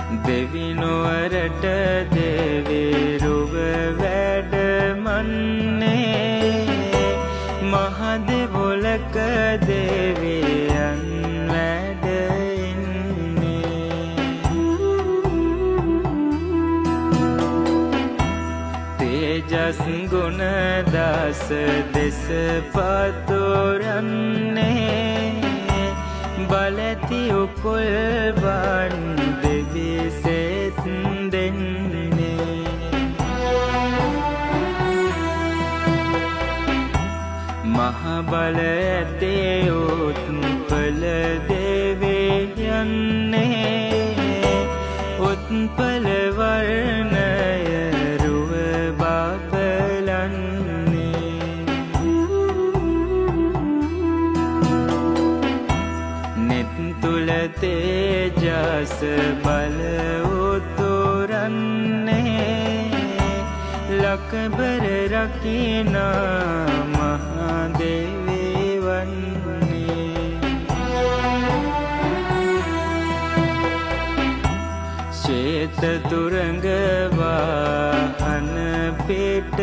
දෙවිනුවරට දෙවිරුව වැඩමන්නේ මහදෙවොලක දෙවියන් වැඩ ඉන්නේ තේජස් ගුණ දස දෙස පතුරන්නේ බලති උපුල් වන් දෙවිසෙත් දෙන්නේ මහ බල ඇතේ උත්පල දෙවියන්නේ උත්පල වර්ණය රුව බබලන්නේ නෙත් තුල තේජස් බල උතුරන්නේ ලකබර රකිනා මහදේවී වන්නේ ශ්වේත තුරංග වාහන පිට